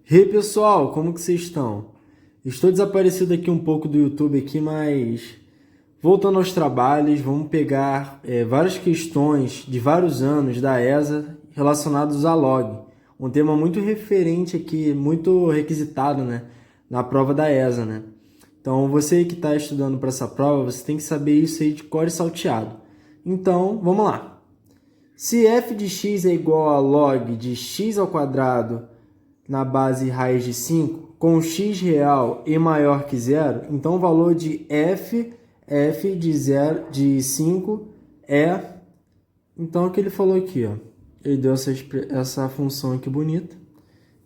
E aí, pessoal, como que vocês estão? Estou desaparecido aqui um pouco do YouTube aqui, mas voltando aos trabalhos, vamos pegar várias questões de vários anos da ESA relacionados a log. Um tema muito referente aqui, muito requisitado, né, na prova da ESA, né? Então, você que está estudando para essa prova, você tem que saber isso aí de cor e salteado. Então, vamos lá. Se f de x é igual a log de x ao quadrado na base raiz de 5, com x real e maior que zero, então o valor de f de 5 é... Então, o que ele falou aqui, ó, ele deu essa função aqui bonita.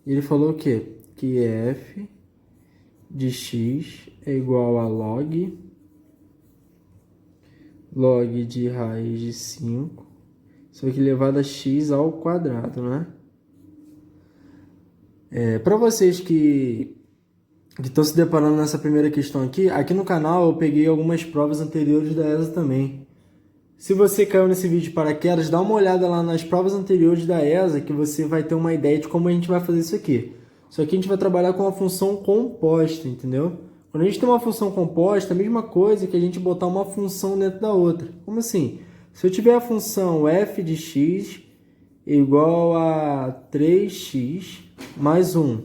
Ele falou o quê? Que f de x é igual a log de raiz de 5, só que elevado a x ao quadrado, né? Para vocês que estão se deparando nessa primeira questão aqui no canal eu peguei algumas provas anteriores da ESA também. Se você caiu nesse vídeo de paraquedas, dá uma olhada lá nas provas anteriores da ESA que você vai ter uma ideia de como a gente vai fazer isso aqui. Só que a gente vai trabalhar com uma função composta, entendeu? Quando a gente tem uma função composta, a mesma coisa que a gente botar uma função dentro da outra. Como assim? Se eu tiver a função f de x igual a 3x mais 1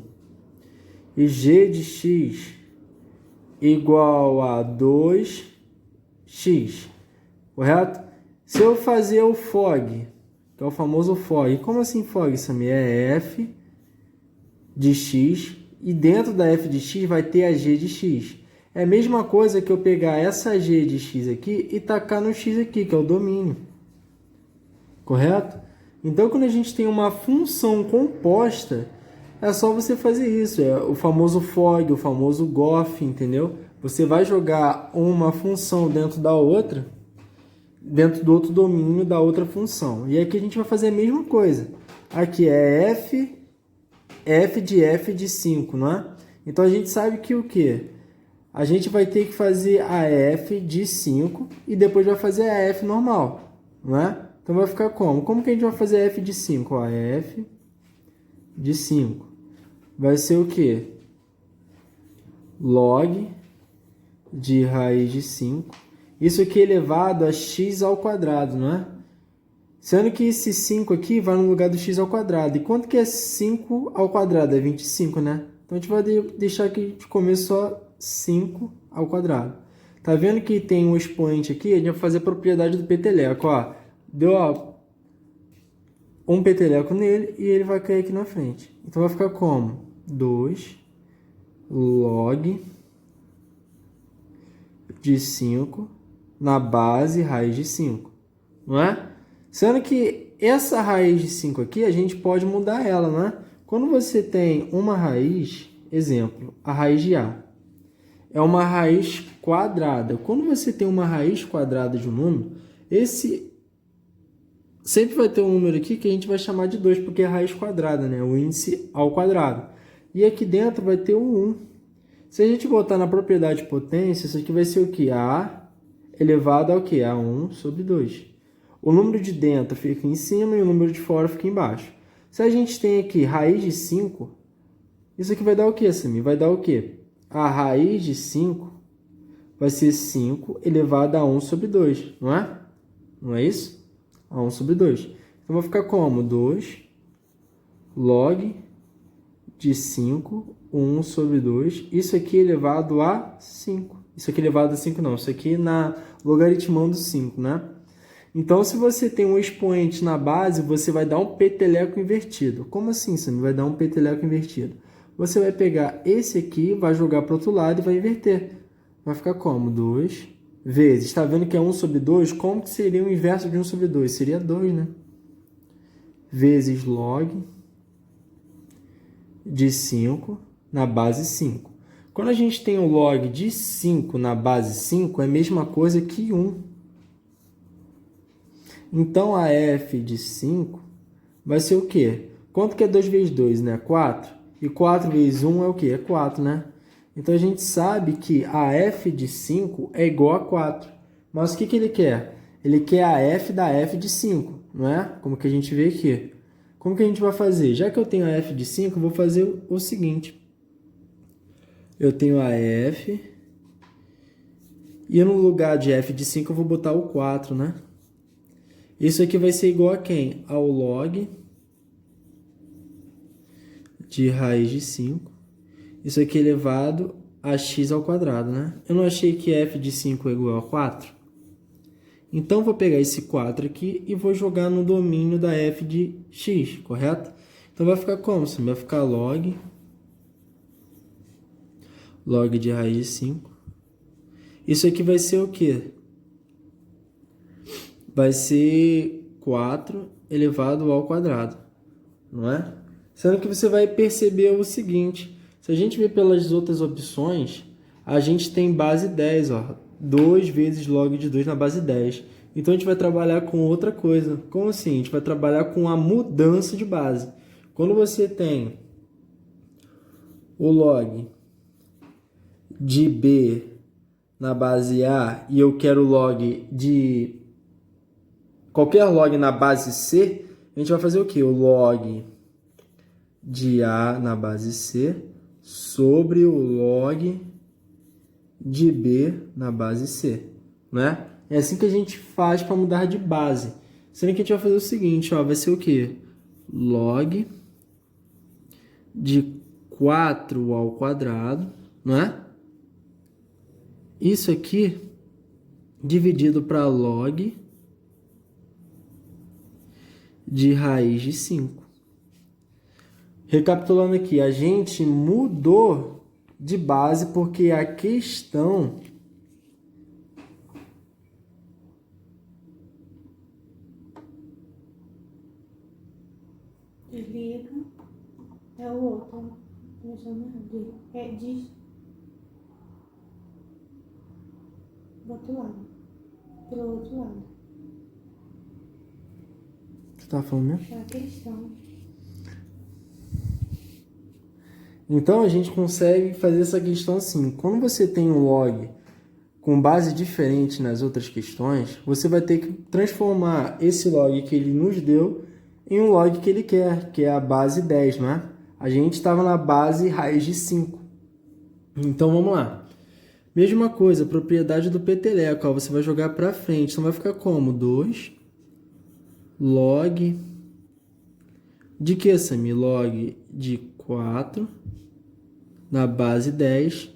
e g de x igual a 2x, correto? Se eu fazer o FOG, que é o famoso FOG, como assim FOG, Samir? É f de x e dentro da f de x vai ter a g de x. É a mesma coisa que eu pegar essa g de x aqui e tacar no x aqui, que é o domínio, correto? Então, quando a gente tem uma função composta, é só você fazer isso. É o famoso FOG, o famoso GOF, entendeu? Você vai jogar uma função dentro da outra, dentro do outro domínio da outra função. E aqui a gente vai fazer a mesma coisa. Aqui é f de 5, não é? Então, a gente sabe que o quê? A gente vai ter que fazer a f de 5 e depois vai fazer a f normal, não é? Então, vai ficar como? Como que a gente vai fazer f de 5? Ó, f de 5 vai ser o quê? Log de raiz de 5. Isso aqui é elevado a x ao quadrado, não é? Sendo que esse 5 aqui vai no lugar do x ao quadrado. E quanto que é 5 ao quadrado? É 25, né? Então, a gente vai deixar aqui de começo só 5 ao quadrado. Tá vendo que tem um expoente aqui? A gente vai fazer a propriedade do peteleco, ó. Deu, ó, um peteleco nele e ele vai cair aqui na frente. Então, vai ficar como? 2 log de 5 na base raiz de 5, não é? Sendo que essa raiz de 5 aqui, a gente pode mudar ela, não é? Quando você tem uma raiz, exemplo, a raiz de A, é uma raiz quadrada. Quando você tem uma raiz quadrada de um número, esse sempre vai ter um número aqui que a gente vai chamar de 2, porque é raiz quadrada, né? O índice ao quadrado. E aqui dentro vai ter o 1. Se a gente botar na propriedade de potência, isso aqui vai ser o quê? A elevado ao quê? A 1 sobre 2. O número de dentro fica em cima e o número de fora fica embaixo. Se a gente tem aqui raiz de 5, isso aqui vai dar o quê, Samir? Vai dar o quê? A raiz de 5 vai ser 5 elevado a 1 sobre 2, não é? Não é isso? A 1 sobre 2. Então, vai ficar como? 2 log de 5, 1 sobre 2. Isso aqui é elevado a 5. Isso aqui é elevado a 5 não. Isso aqui na logaritmando 5, né? Então, se você tem um expoente na base, você vai dar um peteleco invertido. Como assim, Sam? Vai dar um peteleco invertido. Você vai pegar esse aqui, vai jogar para o outro lado e vai inverter. Vai ficar como? 2 vezes. Está vendo que é 1 sobre 2? Como que seria o inverso de 1 sobre 2? Seria 2, né? Vezes log de 5 na base 5. Quando a gente tem o log de 5 na base 5, é a mesma coisa que 1. Então, a f de 5 vai ser o quê? Quanto que é 2 vezes 2, né? 4. E 4 vezes 1 é o quê? É 4, né? Então, a gente sabe que a f de 5 é igual a 4. Mas o que ele quer? Ele quer a f da f de 5, não é? Como que a gente vê aqui. como que a gente vai fazer? Já que eu tenho a f de 5, eu vou fazer o seguinte. Eu tenho a f, e no lugar de f de 5 eu vou botar o 4, né? Isso aqui vai ser igual a quem? Ao log de raiz de 5. Isso aqui elevado a x ao quadrado, né? Eu não achei que f de 5 é igual a 4? Então, vou pegar esse 4 aqui e vou jogar no domínio da f de x, correto? Então, vai ficar como? Vai ficar log de raiz de 5. Isso aqui vai ser o quê? Vai ser 4 elevado ao quadrado, não é? Sendo que você vai perceber o seguinte, se a gente ver pelas outras opções, a gente tem base 10, ó, 2 vezes log de 2 na base 10. Então, a gente vai trabalhar com outra coisa. Como assim? A gente vai trabalhar com a mudança de base. Quando você tem o log de B na base A e eu quero log de qualquer log na base C, a gente vai fazer o quê? O log de A na base C sobre o log de B na base C, né? É assim que a gente faz para mudar de base. Sendo que a gente vai fazer o seguinte, ó, vai ser o quê? Log de 4 ao quadrado, não é? Isso aqui dividido para log de raiz de 5. Recapitulando aqui, a gente mudou de base porque a questão desliga, é o outro, diz do outro lado, pelo outro lado. Você tá falando mesmo? É a questão. Então, a gente consegue fazer essa questão assim. Quando você tem um log com base diferente nas outras questões, você vai ter que transformar esse log que ele nos deu em um log que ele quer, que é a base 10, não é? A gente estava na base raiz de 5. Então, vamos lá. Mesma coisa, propriedade do peteleco, ó, você vai jogar para frente. Então, vai ficar como? 2 log de que, Sami? Log de 4 na base 10.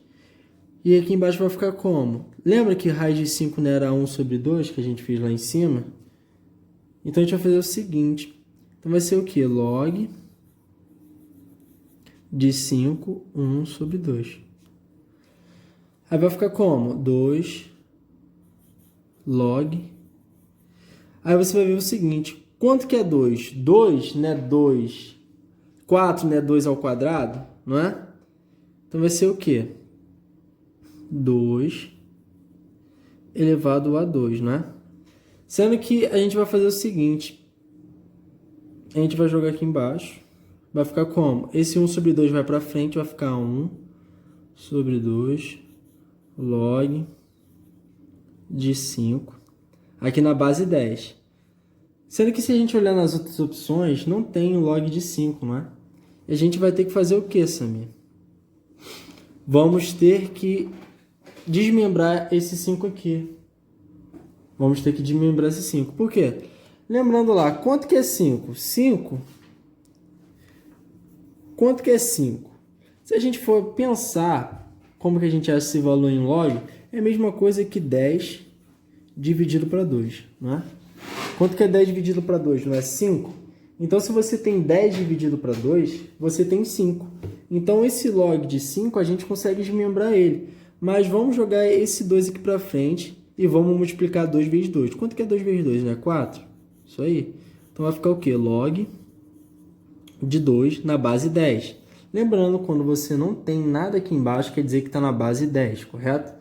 E aqui embaixo vai ficar como? Lembra que raiz de 5 não era 1 sobre 2, que a gente fez lá em cima? Então, a gente vai fazer o seguinte. Então, vai ser o quê? Log de 5, 1 sobre 2. Aí vai ficar como? 2 log. Aí você vai ver o seguinte. Quanto que é 2? 2 não é 2. 4 não é 2 ao quadrado, não é? Então, vai ser o quê? 2 elevado a 2, não é? Sendo que a gente vai fazer o seguinte. A gente vai jogar aqui embaixo. Vai ficar como? Esse 1 sobre 2 vai para frente, vai ficar 1 sobre 2 log de 5. Aqui na base 10. Sendo que se a gente olhar nas outras opções, não tem o log de 5, não é? E a gente vai ter que fazer o que, Samir? Vamos ter que desmembrar esse 5 aqui. Vamos ter que desmembrar esse 5. Por quê? Lembrando lá, quanto que é 5? 5. Quanto que é 5? Se a gente for pensar como que a gente acha esse valor em log, é a mesma coisa que 10 dividido para 2, não é? Quanto que é 10 dividido para 2? Não é 5? Então, se você tem 10 dividido para 2, você tem 5. Então, esse log de 5, a gente consegue desmembrar ele. Mas vamos jogar esse 2 aqui para frente e vamos multiplicar 2 vezes 2. Quanto que é 2 vezes 2? Não é 4? Isso aí. Então, vai ficar o quê? Log de 2 na base 10. Lembrando, quando você não tem nada aqui embaixo, quer dizer que está na base 10, correto?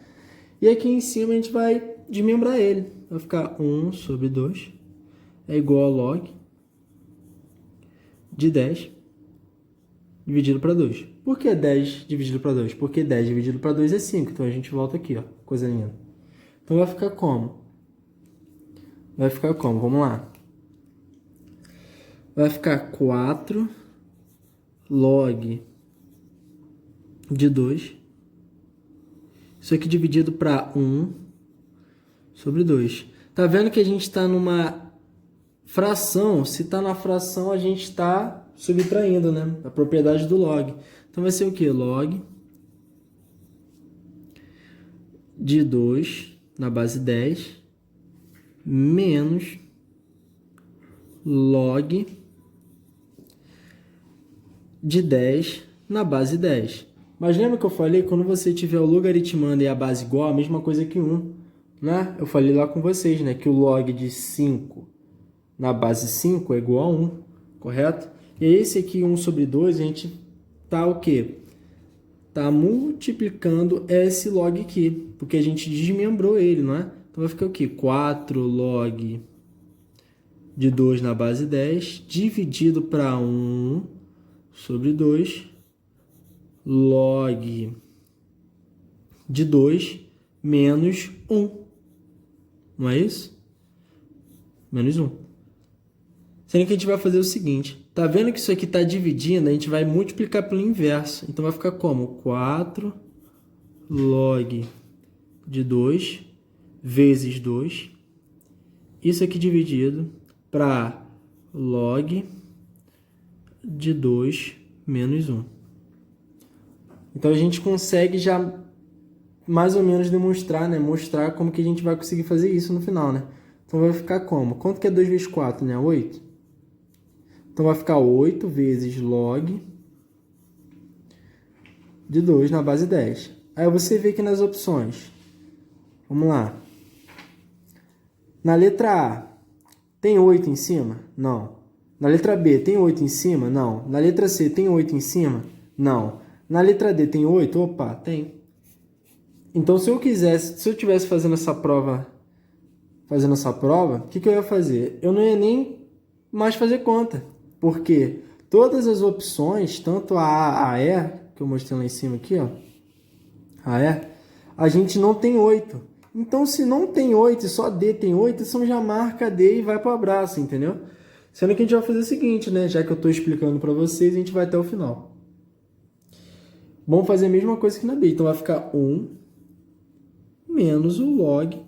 E aqui em cima a gente vai desmembrar ele. Vai ficar 1 sobre 2 é igual a log de 10 dividido para 2. Por que 10 dividido para 2? Porque 10 dividido para 2 é 5. Então, a gente volta aqui, ó. Coisa linda. Então, vai ficar como? Vai ficar como? Vamos lá. vai ficar 4 log de 2. Isso aqui dividido para 1 sobre 2. Tá vendo que a gente está numa fração? Se está na fração, a gente está subtraindo, né? A propriedade do log. Então vai ser o quê? Log de 2 na base 10 menos log de 10 na base 10. Mas lembra que eu falei, quando você tiver o logaritmando e a base igual, a mesma coisa que 1, né? Eu falei lá com vocês, né? Que o log de 5 na base 5 é igual a 1, correto? E esse aqui, 1 sobre 2, a gente tá o quê? Tá multiplicando esse log aqui, porque a gente desmembrou ele, não é? Então vai ficar o quê? 4 log de 2 na base 10, dividido para 1 sobre 2, log de 2 menos 1. Não é isso? Menos 1. Sendo que a gente vai fazer o seguinte. Tá vendo que isso aqui está dividindo? A gente vai multiplicar pelo inverso. Então vai ficar como? 4 log de 2 vezes 2. Isso aqui dividido para log de 2 menos 1. Então a gente consegue já mais ou menos demonstrar, né? Mostrar como que a gente vai conseguir fazer isso no final, né? Então vai ficar como? Quanto que é 2 vezes 4, né? 8? Então vai ficar 8 vezes log de 2 na base 10. Aí você vê aqui nas opções. Vamos lá. Na letra A, tem 8 em cima? Não. Na letra B, tem 8 em cima? Não. Na letra C, tem 8 em cima? Não. Na letra D, tem 8? Opa, tem. Então, se eu tivesse fazendo essa prova, o que eu ia fazer? Eu não ia nem mais fazer conta. Porque todas as opções, tanto a A, a E, que eu mostrei lá em cima aqui, ó, a E, a gente não tem 8. Então, se não tem 8 e só D tem 8, então já marca D e vai para o abraço, entendeu? Sendo que a gente vai fazer o seguinte, né? Já que eu estou explicando para vocês, a gente vai até o final. Vamos fazer a mesma coisa que na B. Então, vai ficar 1 menos o log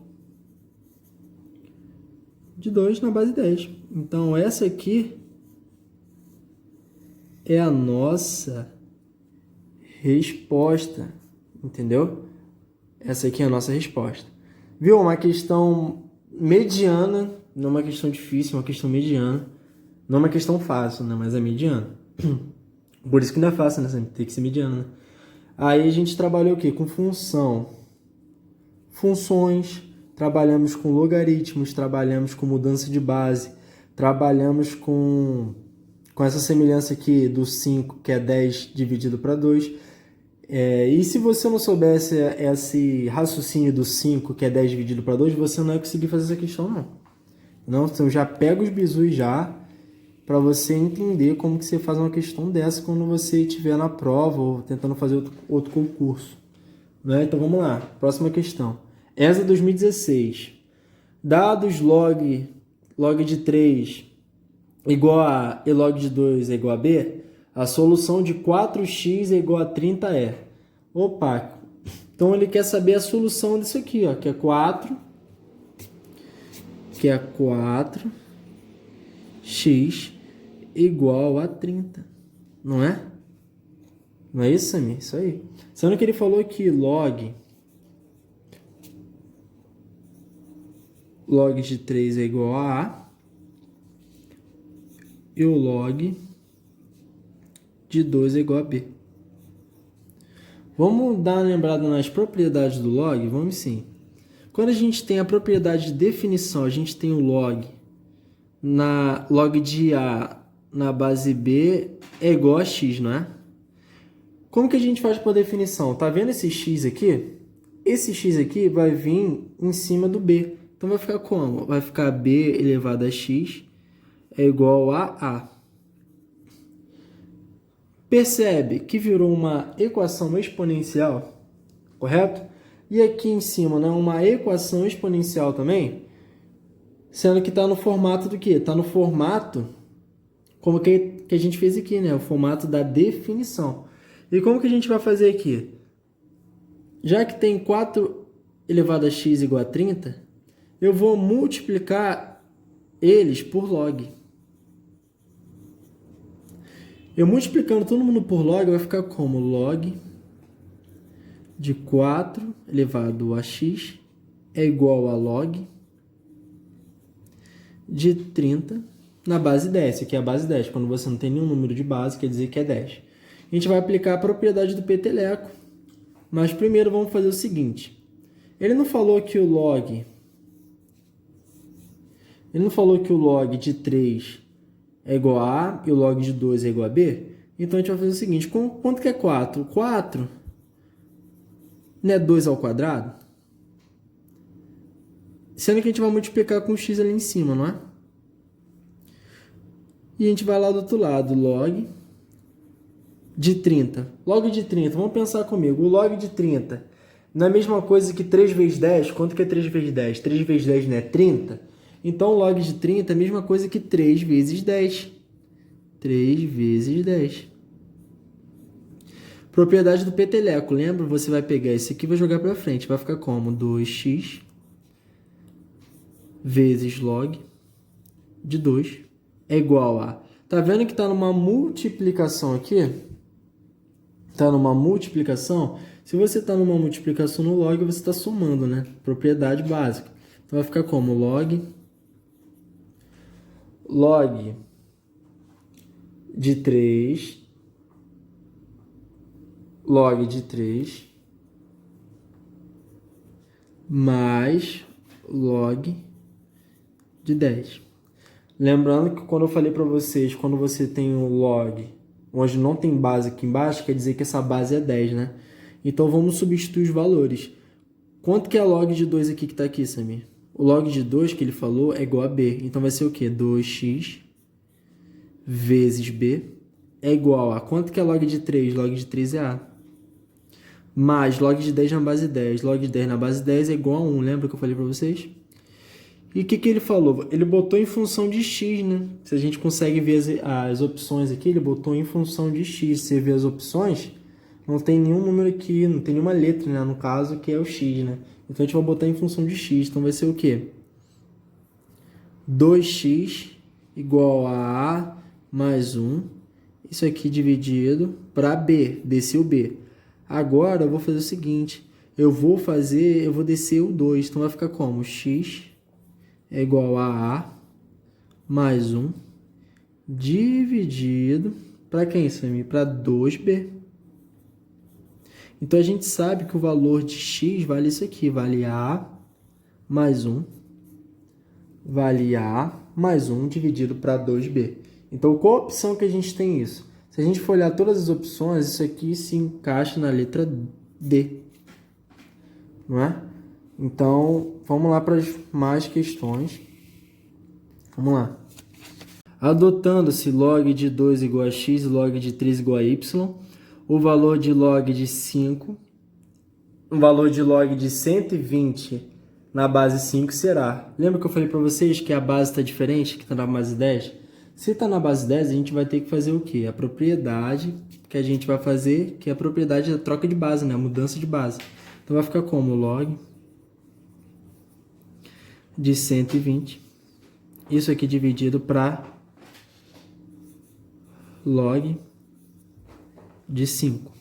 de 2 na base 10. Então, essa aqui é a nossa resposta, entendeu? Essa aqui é a nossa resposta. Viu? Uma questão mediana, não é uma questão difícil, é uma questão mediana. Não é uma questão fácil, né? Mas é mediana. Por isso que não é fácil, né? Tem que ser mediana, né? Aí a gente trabalhou o quê? Com funções, trabalhamos com logaritmos, trabalhamos com mudança de base, trabalhamos com essa semelhança aqui do 5, que é 10 dividido para 2. E se você não soubesse esse raciocínio do 5, que é 10 dividido para 2, você não ia conseguir fazer essa questão, não. Não, então já pega os bizus já, para você entender como que você faz uma questão dessa quando você estiver na prova ou tentando fazer outro concurso. Né? Então vamos lá, próxima questão. ESA 2016. Dados log de 3 igual a A e log de 2 é igual a B, a solução de 4x é igual a 30E. Opa, então ele quer saber a solução disso aqui, ó, que é 4x igual a 30, não é? Não é isso, Samir? Isso aí. Sendo que ele falou que log de 3 é igual a A e o log de 2 é igual a B. Vamos dar uma lembrada nas propriedades do log? Vamos sim. Quando a gente tem a propriedade de definição, a gente tem o log de A na base B é igual a x, não é? Como que a gente faz por definição? Tá vendo esse x aqui? Esse x aqui vai vir em cima do b. Então vai ficar como? Vai ficar b elevado a x é igual a A. Percebe que virou uma equação exponencial, correto? E aqui em cima, né, uma equação exponencial também, sendo que está no formato do quê? Está no formato como que a gente fez aqui, né? O formato da definição. E como que a gente vai fazer aqui? Já que tem 4 elevado a x igual a 30, eu vou multiplicar eles por log. Eu multiplicando todo mundo por log, vai ficar como log de 4 elevado a x é igual a log de 30 na base 10. Isso aqui é a base 10. Quando você não tem nenhum número de base, quer dizer que é 10. A gente vai aplicar a propriedade do peteleco. Mas primeiro vamos fazer o seguinte. Ele não falou que o log de 3 é igual a A e o log de 2 é igual a B? Então a gente vai fazer o seguinte. Quanto que é 4? 4 não é 2 ao quadrado? Sendo que a gente vai multiplicar com x ali em cima, não é? E a gente vai lá do outro lado. Log de 30. Log de 30. Vamos pensar comigo. O log de 30 não é a mesma coisa que 3 vezes 10? Quanto que é 3 vezes 10? 3 vezes 10 não é 30? Então, log de 30 é a mesma coisa que 3 vezes 10. 3 vezes 10. Propriedade do peteleco. Lembra? Você vai pegar esse aqui e vai jogar para frente. Vai ficar como? 2x vezes log de 2 é igual a... Tá vendo que está numa multiplicação aqui? Está numa multiplicação. Se você está numa multiplicação no log, você está somando, né? Propriedade básica. Então, vai ficar como? Log de 3 mais log de 10. Lembrando que quando eu falei para vocês, quando você tem um log onde não tem base aqui embaixo, quer dizer que essa base é 10, né? Então, vamos substituir os valores. Quanto que é log de 2 aqui que está aqui, Samir? O log de 2 que ele falou é igual a B. Então, vai ser o quê? 2x vezes B é igual a... Quanto que é log de 3? Log de 3 é A. Mais log de 10 na base 10. Log de 10 na base 10 é igual a 1. Lembra que eu falei para vocês? E o que ele falou? Ele botou em função de x, né? Se a gente consegue ver as opções aqui, ele botou em função de x. Se você vê as opções, não tem nenhum número aqui, não tem nenhuma letra, né? No caso, que é o x, né? Então, a gente vai botar em função de x. Então, vai ser o quê? 2x igual a mais 1. Isso aqui dividido para B. Descer o B. Agora, eu vou fazer o seguinte. Eu vou descer o 2. Então, vai ficar como? X é igual a mais 1 dividido para quem, Samir? Para 2B. Então, a gente sabe que o valor de x vale isso aqui. Vale A mais 1. Vale A mais 1 dividido para 2B. Então, qual a opção que a gente tem isso? Se a gente for olhar todas as opções, isso aqui se encaixa na letra D. Não é? Então, vamos lá para as mais questões. Vamos lá. Adotando-se log de 2 igual a x e log de 3 igual a y, o valor de log de 5, o valor de log de 120 na base 5 será... Lembra que eu falei para vocês que a base está diferente, que está na base 10? Se está na base 10, a gente vai ter que fazer o quê? A propriedade que a gente vai fazer, que é a propriedade da troca de base, né? A mudança de base. Então, vai ficar como? Log de 120. Isso aqui dividido para log de 5.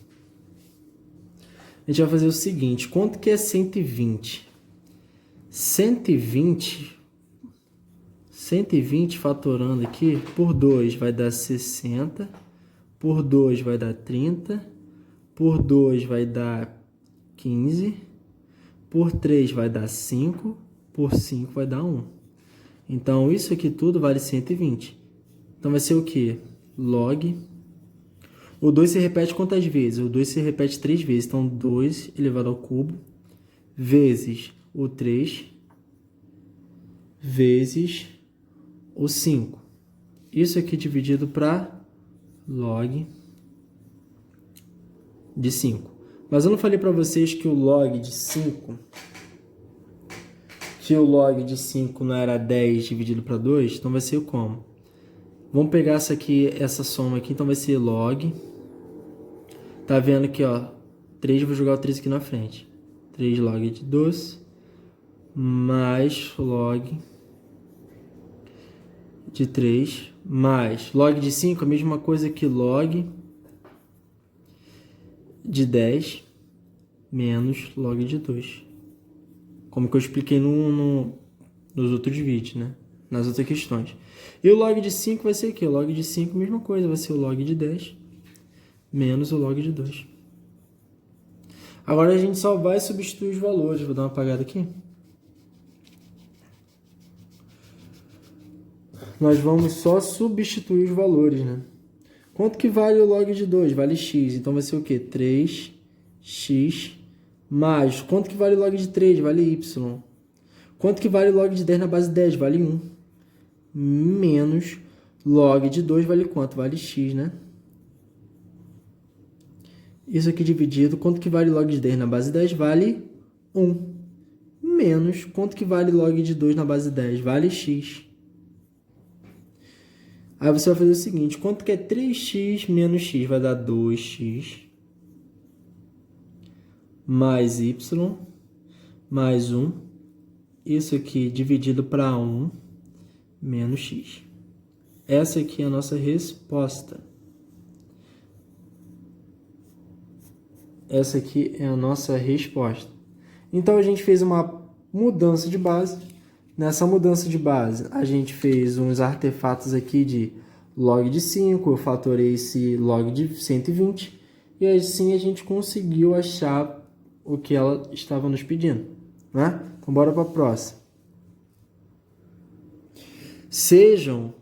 A gente vai fazer o seguinte. Quanto que é 120? 120 fatorando aqui por 2 vai dar 60. Por 2 vai dar 30. Por 2 vai dar 15. Por 3 vai dar 5. Por 5 vai dar 1. Então, isso aqui tudo vale 120. Então, vai ser o quê? Log. O 2 se repete quantas vezes? O 2 se repete 3 vezes. Então, 2 elevado ao cubo vezes o 3 vezes o 5. Isso aqui dividido para log de 5. Mas eu não falei para vocês que o log de 5... que o log de 5 não era 10 dividido para 2, então vai ser como? Vamos pegar essa aqui, essa soma aqui, então vai ser log. Tá vendo aqui, ó, 3, vou jogar o 3 aqui na frente. 3 log de 12 mais log de 3 mais log de 5, a mesma coisa que log de 10 menos log de 2. Como que eu expliquei nos outros vídeos, né? Nas outras questões. E o log de 5 vai ser o quê? O log de 5, mesma coisa, vai ser o log de 10 menos o log de 2. Agora a gente só vai substituir os valores. Vou dar uma apagada aqui. Nós vamos só substituir os valores, né? Quanto que vale o log de 2? Vale x. Então vai ser o quê? 3x mais... Quanto que vale o log de 3? Vale y. Quanto que vale o log de 10 na base 10? Vale 1. Menos log de 2 vale quanto? Vale x, né? Isso aqui dividido, quanto que vale log de 10 na base 10? Vale 1. Menos, quanto que vale log de 2 na base 10? Vale x. Aí você vai fazer o seguinte, quanto que é 3x menos x? Vai dar 2x mais y mais 1. Isso aqui dividido para 1 menos x. Essa aqui é a nossa resposta. Essa aqui é a nossa resposta. Então, a gente fez uma mudança de base. Nessa mudança de base, a gente fez uns artefatos aqui de log de 5. Eu fatorei esse log de 120. E assim a gente conseguiu achar o que ela estava nos pedindo, né? Então, bora para a próxima. Sejam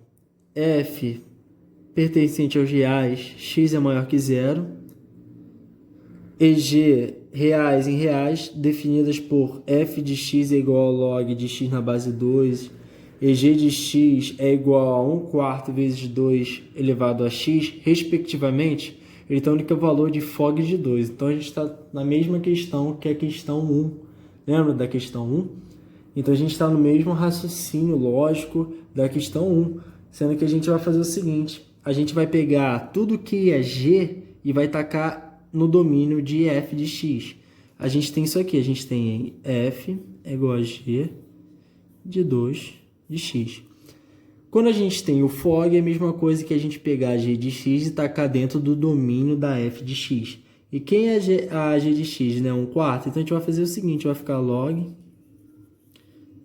f pertencente aos reais, x é maior que 0, e g reais em reais, definidas por f de x é igual ao log de x na base 2, e g de x é igual a 1/4 vezes 2 elevado a x, respectivamente, ele está dando o valor de fog de 2. Então, a gente está na mesma questão que a questão 1. Lembra da questão 1? Então, a gente está no mesmo raciocínio lógico da questão 1, sendo que a gente vai fazer o seguinte, a gente vai pegar tudo que é g e vai tacar no domínio de f de x. A gente tem isso aqui, a gente tem f é igual a g de 2 de x. Quando a gente tem o fog, é a mesma coisa que a gente pegar g de x e tacar dentro do domínio da f de x. E quem é a g de x? Né? 1/4. Então, a gente vai fazer o seguinte, vai ficar log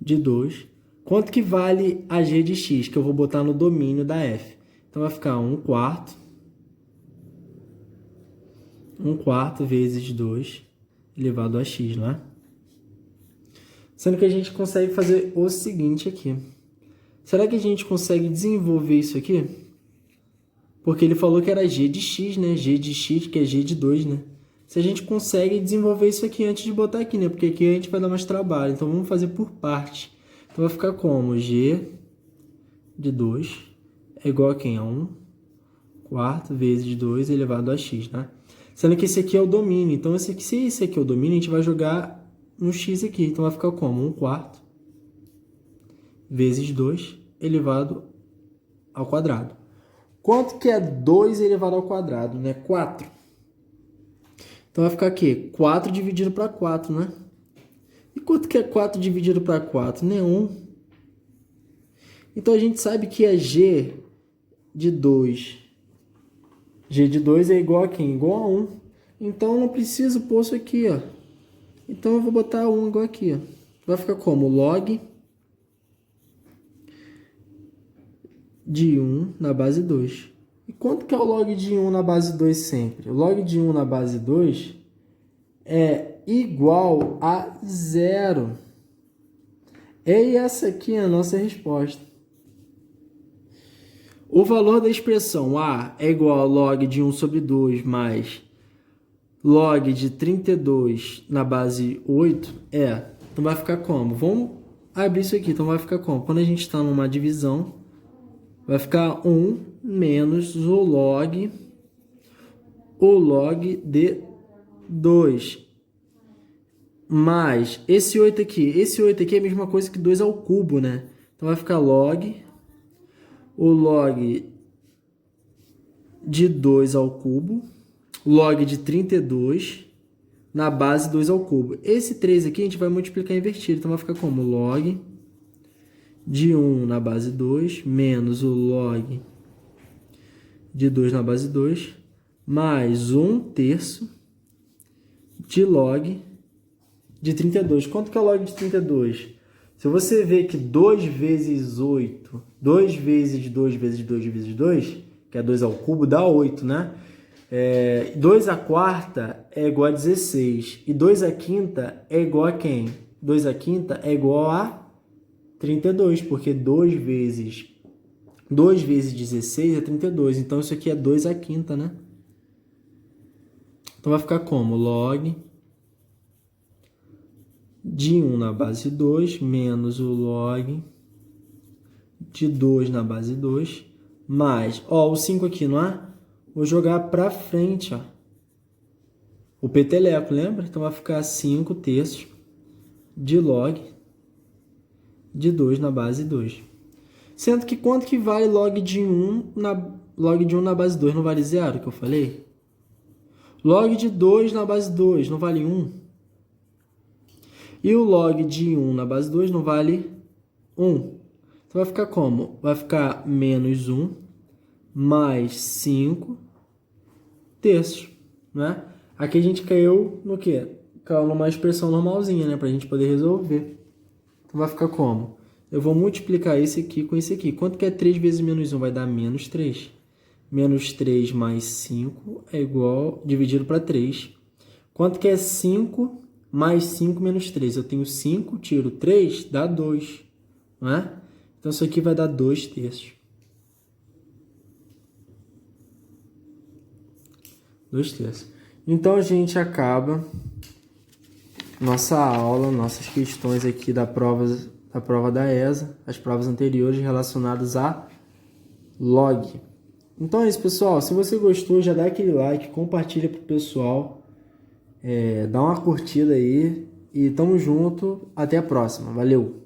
de 2. Quanto que vale a g de x? Que eu vou botar no domínio da f. Então, vai ficar 1/4. 1/4 vezes 2 elevado a x, não é? Sendo que a gente consegue fazer o seguinte aqui. Será que a gente consegue desenvolver isso aqui? Porque ele falou que era g de x, né? G de x, que é g de 2, né? Se a gente consegue desenvolver isso aqui antes de botar aqui, né? Porque aqui a gente vai dar mais trabalho. Então, vamos fazer por parte. Então, vai ficar como? G de 2 é igual a quem? A 1/4 vezes 2 elevado a x, né? Sendo que esse aqui é o domínio. Então, se esse aqui é o domínio, a gente vai jogar no x aqui. Então, vai ficar como? 1/4 vezes 2 elevado ao quadrado. Quanto que é 2 elevado ao quadrado? Né? 4. Então, vai ficar aqui 4 dividido para 4, né? E quanto que é 4 dividido para 4? Né? 1. Então, a gente sabe que é g de 2. G de 2 é igual a quem? Igual a 1. Então, eu não preciso pôr isso aqui, ó. Então, eu vou botar 1 igual aqui, ó. Vai ficar como? Log de 1 na base 2. E quanto que é o log de 1 na base 2 sempre? O log de 1 na base 2 é igual a 0. E essa aqui é a nossa resposta. O valor da expressão A é igual a log de 1 sobre 2 mais log de 32 na base 8 é. Então, vai ficar como? Vamos abrir isso aqui. Então, vai ficar como? Quando a gente está numa divisão, vai ficar 1 menos o log de 2. Mais esse 8 aqui. Esse 8 aqui é a mesma coisa que 2 ao cubo, né? Então, vai ficar o log de 2 ao cubo, log de 32 na base 2 ao cubo. Esse 3 aqui a gente vai multiplicar invertido, então vai ficar como log de 1 na base 2 menos o log de 2 na base 2 mais 1/3 de log de 32. Quanto que é o log de 32? Se você ver que 2 vezes 8, 2 vezes 2 vezes 2 vezes 2, que é 2 ao cubo, dá 8, né? 2 à quarta é igual a 16. E 2 à quinta é igual a quem? 2 à quinta é igual a 32, porque 2 vezes 16 é 32. Então, isso aqui é 2 à quinta, né? Então, vai ficar como? Log de 1 na base 2 menos o log de 2 na base 2 mais, ó, o 5 aqui, não é? Vou jogar para frente, ó, o peteleco, lembra? Então, vai ficar 5/3 de log de 2 na base 2. Sendo que quanto que vale log de 1 na base 2? Não vale 0, que eu falei? Log de 2 na base 2 não vale 1. E o log de 1 na base 2 não vale 1. Então, vai ficar como? Vai ficar menos 1 mais 5/3, né? Aqui a gente caiu no quê? Caiu numa expressão normalzinha, né? Pra gente poder resolver. Então, vai ficar como? Eu vou multiplicar esse aqui com esse aqui. Quanto que é 3 vezes menos 1? Vai dar menos 3. Menos 3 mais 5 é igual, dividido para 3. Quanto que é 5 mais 5 menos 3? Eu tenho 5, tiro 3, dá 2. Não é? Então, isso aqui vai dar 2/3. 2/3. Então, a gente acaba nossa aula, nossas questões aqui da prova da ESA, as provas anteriores relacionadas a log. Então é isso, pessoal. Se você gostou, já dá aquele like, compartilha pro pessoal, dá uma curtida aí e tamo junto. Até a próxima. Valeu!